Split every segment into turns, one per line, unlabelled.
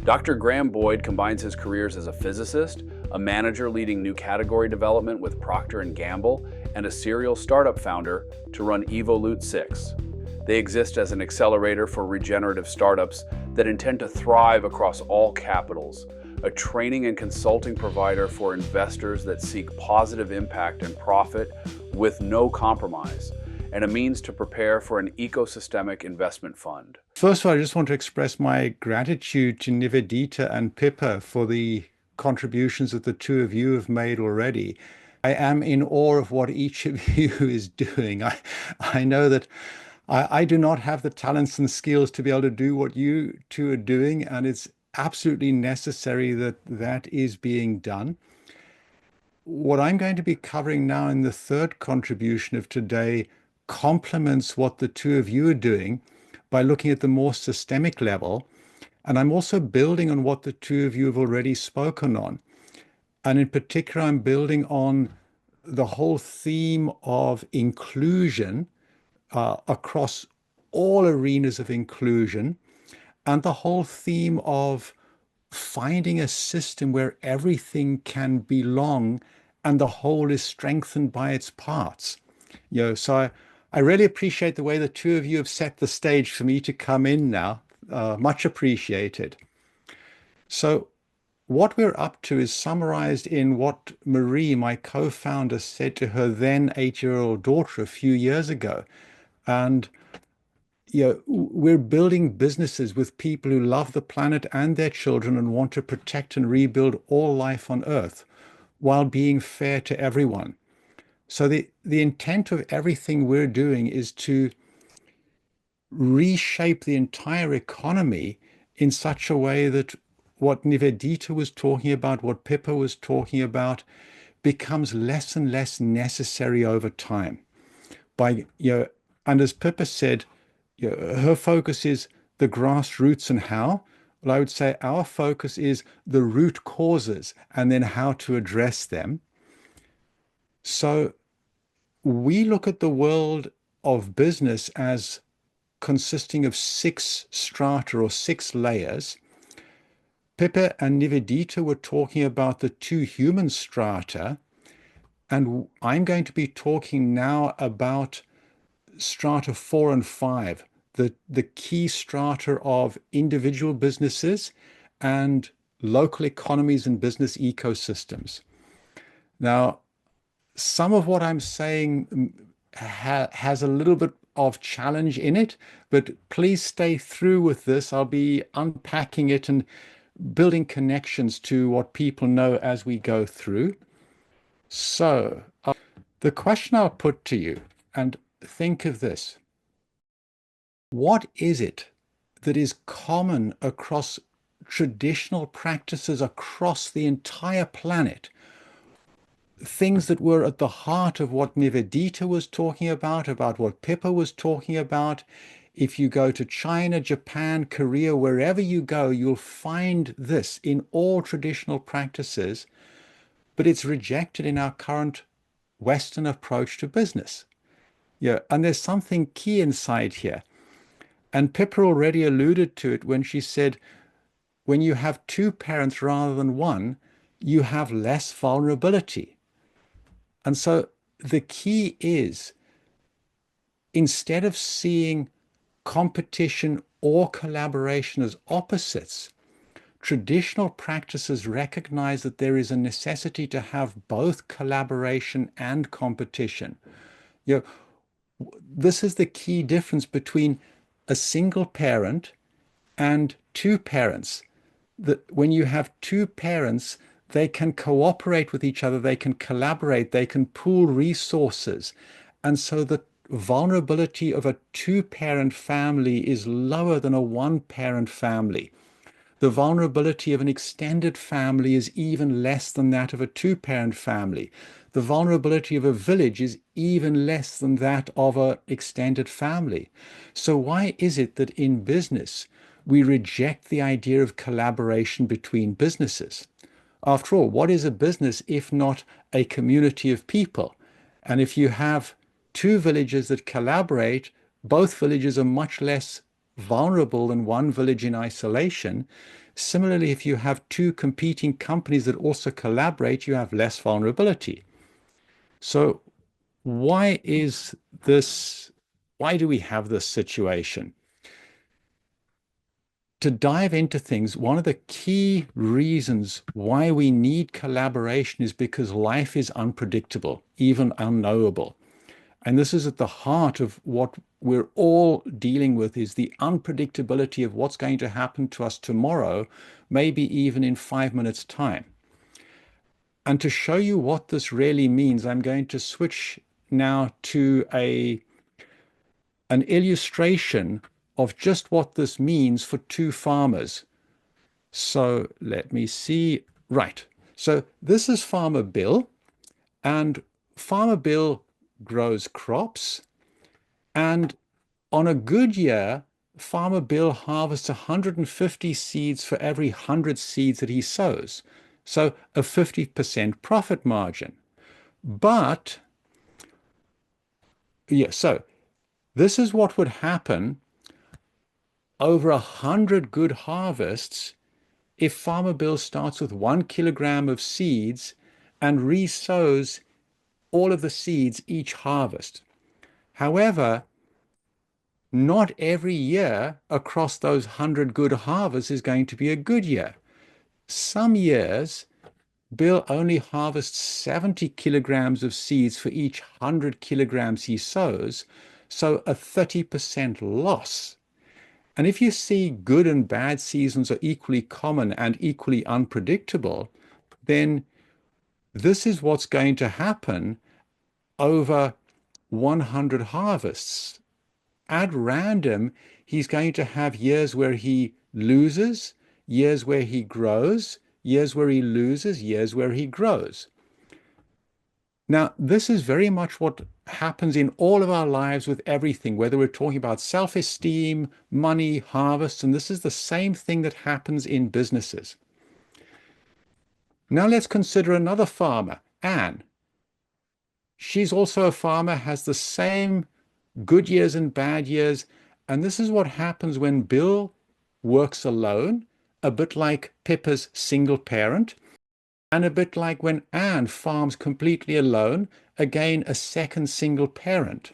Dr. Graham Boyd combines his careers as a physicist, a manager leading new category development with Procter & Gamble, and a serial startup founder to run Evolutesix. They exist as an accelerator for regenerative startups that intend to thrive across all capitals, a training and consulting provider for investors that seek positive impact and profit with no compromise, and a means to prepare for an ecosystemic investment fund.
First of all, I just want to express my gratitude to Nivedita and Pippa for the contributions that the two of you have made already. I am in awe of what each of you is doing. I know that I do not have the talents and skills to be able to do what you two are doing, and it's absolutely necessary that that is being done. What I'm going to be covering now in the third contribution of today complements what the two of you are doing by looking at the more systemic level. And I'm also building on what the two of you have already spoken on. And in particular, I'm building on the whole theme of inclusion across all arenas of inclusion, and the whole theme of finding a system where everything can belong and the whole is strengthened by its parts. So I really appreciate the way the two of you have set the stage for me to come in now. Much appreciated. So what we're up to is summarized in what Marie, my co-founder, said to her then 8-year-old daughter a few years ago. And we're building businesses with people who love the planet and their children and want to protect and rebuild all life on Earth while being fair to everyone. So the intent of everything we're doing is to reshape the entire economy in such a way that what Nivedita was talking about, what Pippa was talking about, becomes less and less necessary over time. And as Pippa said, her focus is the grassroots and how. Well, I would say our focus is the root causes and then how to address them. So we look at the world of business as consisting of 6 strata or 6 layers. Pippa and Nivedita were talking about the 2 human strata, and I'm going to be talking now about strata 4 and 5, the key strata of individual businesses and local economies and business ecosystems. Now, some of what I'm saying has a little bit of challenge in it, but please stay through with this. I'll be unpacking it and building connections to what people know as we go through. So the question I'll put to you, and think of this. What is it that is common across traditional practices across the entire planet? Things that were at the heart of what Nivedita was talking about what Pippa was talking about. If you go to China, Japan, Korea, wherever you go, you'll find this in all traditional practices, but it's rejected in our current Western approach to business. And there's something key inside here. And Pippa already alluded to it when she said, when you have 2 parents rather than 1, you have less vulnerability. And so the key is, instead of seeing competition or collaboration as opposites, traditional practices recognize that there is a necessity to have both collaboration and competition. This is the key difference between a single parent and 2 parents. That when you have 2 parents, they can cooperate with each other, they can collaborate, they can pool resources. And so the vulnerability of a 2-parent family is lower than a 1-parent family. The vulnerability of an extended family is even less than that of a 2-parent family. The vulnerability of a village is even less than that of an extended family. So why is it that in business, we reject the idea of collaboration between businesses? After all, what is a business if not a community of people? And if you have 2 villages that collaborate, both villages are much less vulnerable than one village in isolation, Similarly, if you have two competing companies that also collaborate, you have less vulnerability. So why is this? Why do we have this situation? To dive into things, one of the key reasons why we need collaboration is because life is unpredictable, even unknowable. And this is at the heart of what we're all dealing with is the unpredictability of what's going to happen to us tomorrow, maybe even in 5 minutes' time. And to show you what this really means, I'm going to switch now to an illustration of just what this means for two farmers. So let me see. Right. So this is Farmer Bill, and Farmer Bill grows crops. And on a good year, Farmer Bill harvests 150 seeds for every 100 seeds that he sows. So a 50% profit margin. But, yeah, so this is what would happen over 100 good harvests if Farmer Bill starts with 1 kilogram of seeds and resows all of the seeds each harvest. However, not every year across those 100 good harvests is going to be a good year. Some years, Bill only harvests 70 kilograms of seeds for each 100 kilograms he sows, so a 30% loss. And if you see good and bad seasons are equally common and equally unpredictable, then this is what's going to happen over 100 harvests. At random, he's going to have years where he loses, years where he grows, years where he loses, years where he grows. Now, this is very much what happens in all of our lives with everything, whether we're talking about self-esteem, money, harvests, and this is the same thing that happens in businesses. Now let's consider another farmer, Anne. She's also a farmer, has the same good years and bad years. And this is what happens when Bill works alone, a bit like Pippa's single parent, and a bit like when Anne farms completely alone, again, a second single parent.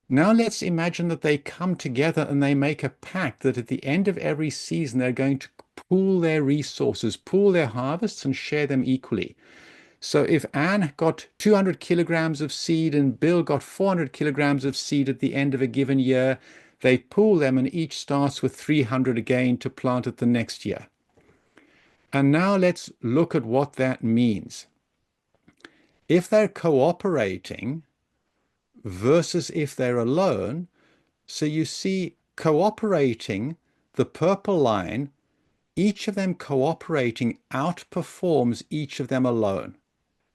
Now let's imagine that they come together and they make a pact that at the end of every season, they're going to pool their resources, pool their harvests and share them equally. So if Anne got 200 kilograms of seed and Bill got 400 kilograms of seed at the end of a given year, they pool them and each starts with 300 again to plant it the next year. And now let's look at what that means. If they're cooperating versus if they're alone, so you see cooperating, the purple line, each of them cooperating outperforms each of them alone.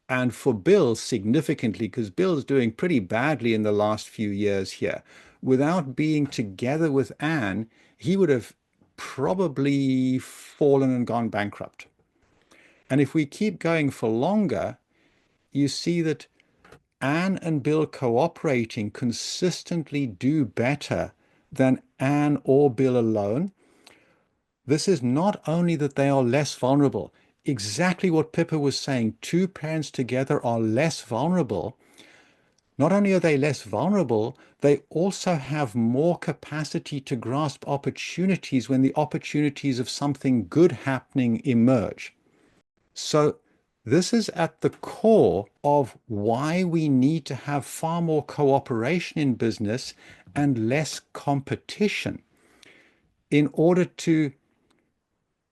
And for Bill, significantly, because Bill's doing pretty badly in the last few years here. Without being together with Anne, he would have probably fallen and gone bankrupt. And if we keep going for longer, you see that Anne and Bill cooperating consistently do better than Anne or Bill alone. This is not only that they are less vulnerable, exactly what Pippa was saying, two parents together are less vulnerable. Not only are they less vulnerable, they also have more capacity to grasp opportunities when the opportunities of something good happening emerge. So this is at the core of why we need to have far more cooperation in business and less competition in order to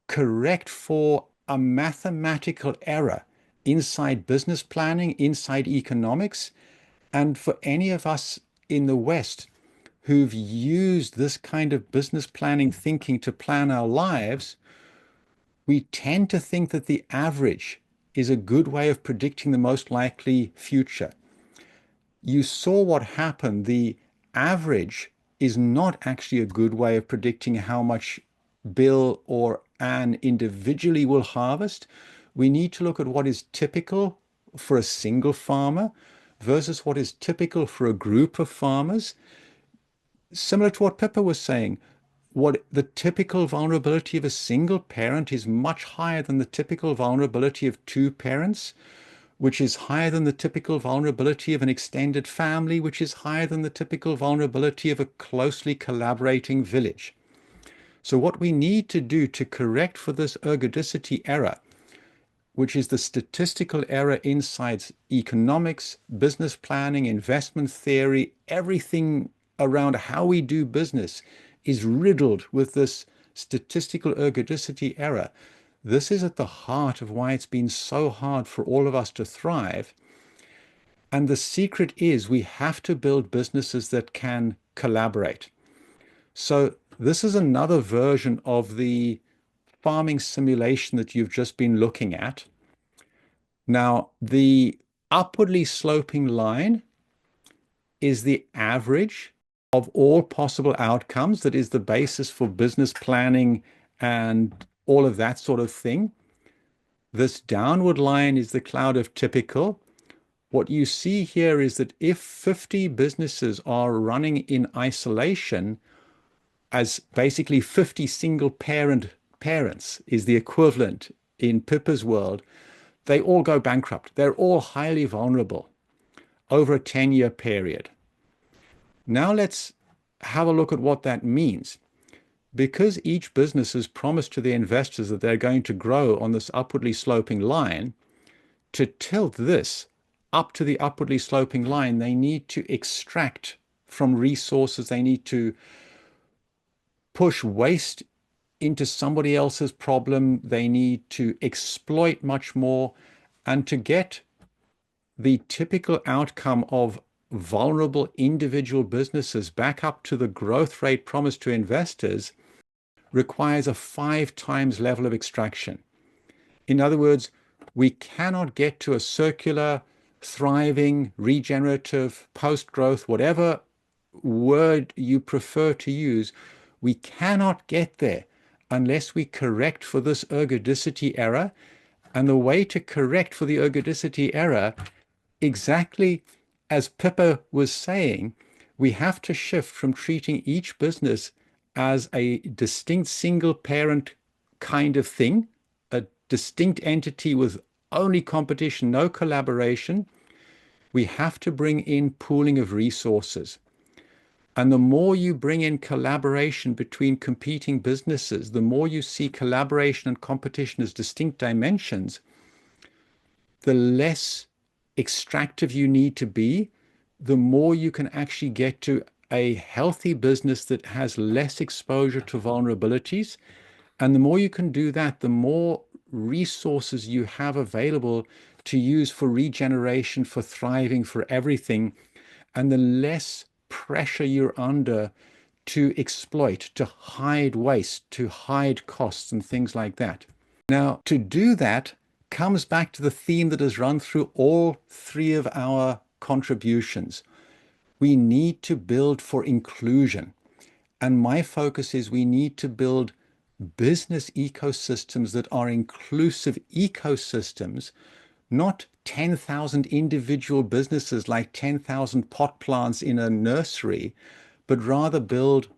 correct for a mathematical error inside business planning, inside economics, and for any of us in the West who've used this kind of business planning thinking to plan our lives, we tend to think that the average is a good way of predicting the most likely future. You saw what happened. The average is not actually a good way of predicting how much Bill or Anne individually will harvest. We need to look at what is typical for a single farmer versus what is typical for a group of farmers. Similar to what Pippa was saying, what the typical vulnerability of a single parent is much higher than the typical vulnerability of two parents, which is higher than the typical vulnerability of an extended family, which is higher than the typical vulnerability of a closely collaborating village. So what we need to do to correct for this ergodicity error, which is the statistical error inside economics, business planning, investment theory, everything around how we do business is riddled with this statistical ergodicity error. This is at the heart of why it's been so hard for all of us to thrive. And the secret is we have to build businesses that can collaborate. So this is another version of the farming simulation that you've just been looking at. Now, the upwardly sloping line is the average of all possible outcomes. That is the basis for business planning and all of that sort of thing. This downward line is the cloud of typical. What you see here is that if 50 businesses are running in isolation, as basically 50 single parents is the equivalent in Pippa's world, they all go bankrupt. They're all highly vulnerable over a 10-year period. Now let's have a look at what that means. Because each business has promised to the investors that they're going to grow on this upwardly sloping line, to tilt this up to the upwardly sloping line, they need to extract from resources. They need to push waste into somebody else's problem. They need to exploit much more. And to get the typical outcome of vulnerable individual businesses back up to the growth rate promised to investors requires a 5 times level of extraction. In other words, we cannot get to a circular, thriving, regenerative, post-growth, whatever word you prefer to use, we cannot get there unless we correct for this ergodicity error. And the way to correct for the ergodicity error, exactly as Pippa was saying, we have to shift from treating each business as a distinct single parent kind of thing, a distinct entity with only competition, no collaboration. We have to bring in pooling of resources. And the more you bring in collaboration between competing businesses, the more you see collaboration and competition as distinct dimensions, the less extractive you need to be, the more you can actually get to a healthy business that has less exposure to vulnerabilities. And the more you can do that, the more resources you have available to use for regeneration, for thriving, for everything, and the less pressure you're under to exploit, to hide waste, to hide costs and things like that. Now, to do that comes back to the theme that has run through all 3 of our contributions. We need to build for inclusion. And my focus is we need to build business ecosystems that are inclusive ecosystems, not 10,000 individual businesses like 10,000 pot plants in a nursery, but rather build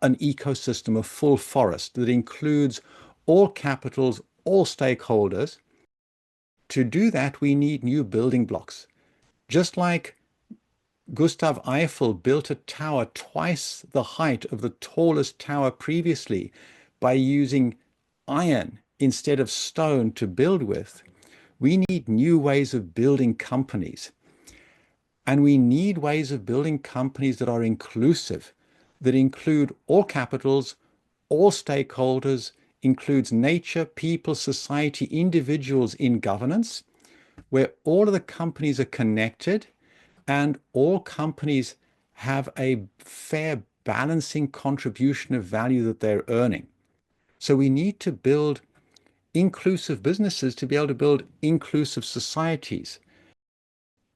an ecosystem, a full forest that includes all capitals, all stakeholders. To do that, we need new building blocks. Just like Gustav Eiffel built a tower twice the height of the tallest tower previously by using iron instead of stone to build with, we need new ways of building companies. And we need ways of building companies that are inclusive, that include all capitals, all stakeholders, includes nature, people, society, individuals in governance, where all of the companies are connected and all companies have a fair balancing contribution of value that they're earning. So we need to build inclusive businesses to be able to build inclusive societies.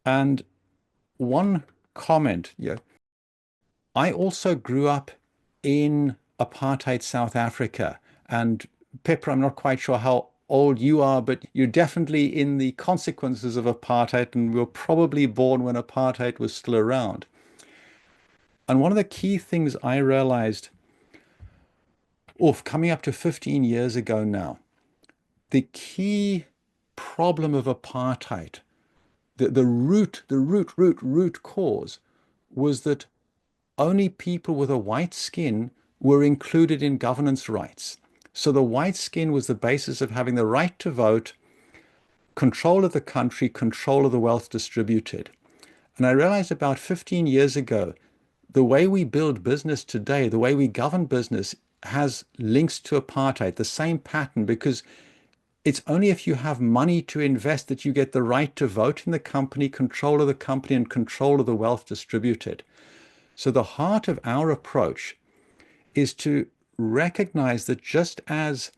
And one comment, I also grew up in apartheid South Africa. And Pippa, I'm not quite sure how old you are, but you're definitely in the consequences of apartheid and were probably born when apartheid was still around. And one of the key things I realized or coming up to 15 years ago now, the key problem of apartheid, the root cause was that only people with a white skin were included in governance rights. So the white skin was the basis of having the right to vote, control of the country, control of the wealth distributed. And I realized about 15 years ago, the way we build business today, the way we govern business has links to apartheid, the same pattern, because it's only if you have money to invest that you get the right to vote in the company, control of the company, and control of the wealth distributed. So the heart of our approach is to recognize that just as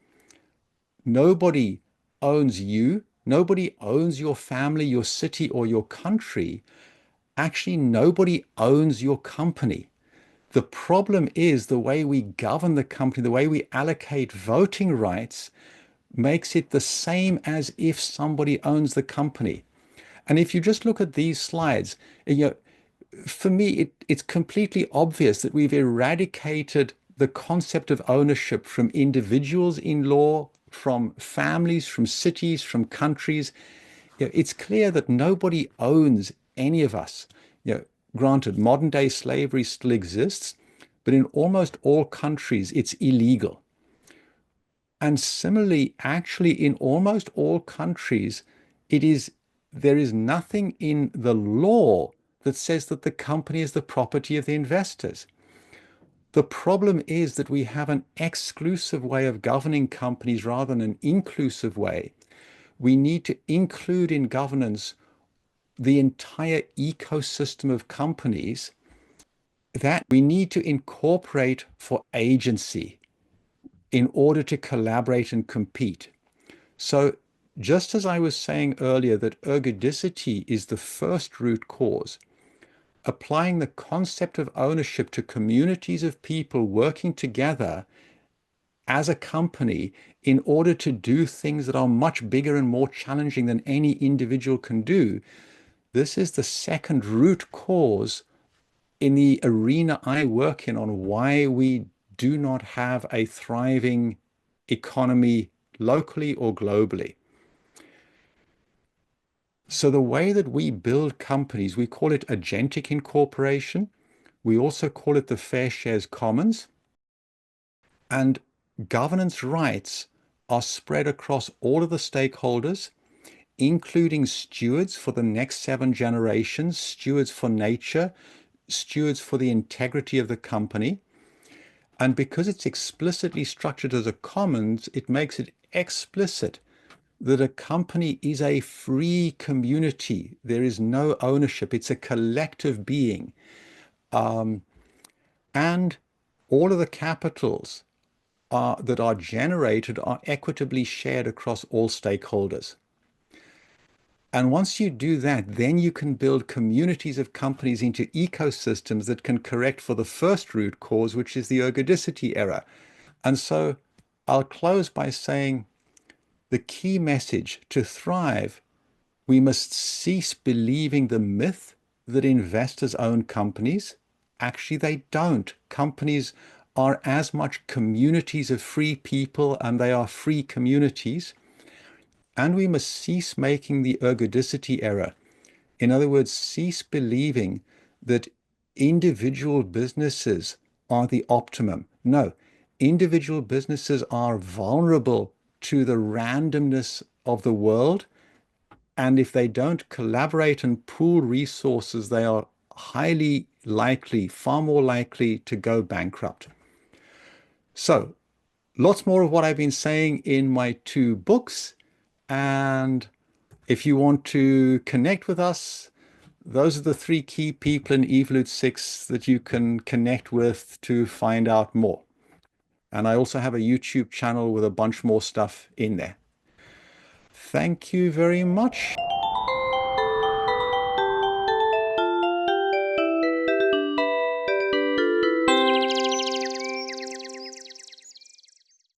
nobody owns you, nobody owns your family, your city, or your country, actually nobody owns your company. The problem is the way we govern the company, the way we allocate voting rights makes it the same as if somebody owns the company. And if you just look at these slides, for me, it's completely obvious that we've eradicated the concept of ownership from individuals in law, from families, from cities, from countries. It's clear that nobody owns any of us. Granted, modern day slavery still exists, but in almost all countries, it's illegal. And similarly, actually, in almost all countries, there is nothing in the law that says that the company is the property of the investors. The problem is that we have an exclusive way of governing companies rather than an inclusive way. We need to include in governance the entire ecosystem of companies that we need to incorporate for agency in order to collaborate and compete. So just as I was saying earlier that ergodicity is the first root cause, applying the concept of ownership to communities of people working together as a company in order to do things that are much bigger and more challenging than any individual can do, this is the second root cause in the arena I work in on why we do not have a thriving economy locally or globally. So the way that we build companies, we call it agentic incorporation. We also call it the fair shares commons. And governance rights are spread across all of the stakeholders, including stewards for the next 7 generations, stewards for nature, stewards for the integrity of the company. And because it's explicitly structured as a commons, it makes it explicit that a company is a free community. There is no ownership. It's a collective being. And all of the capitals that are generated are equitably shared across all stakeholders. And once you do that, then you can build communities of companies into ecosystems that can correct for the first root cause, which is the ergodicity error. And so I'll close by saying the key message to thrive, we must cease believing the myth that investors own companies. Actually, they don't. Companies are as much communities of free people, and they are free communities. And we must cease making the ergodicity error. In other words, cease believing that individual businesses are the optimum. No, individual businesses are vulnerable to the randomness of the world. And if they don't collaborate and pool resources, they are highly likely, far more likely to go bankrupt. So, lots more of what I've been saying in my 2 books. And if you want to connect with us, those are the 3 key people in Evolutesix that you can connect with to find out more. And I also have a YouTube channel with a bunch more stuff in there. Thank you very much.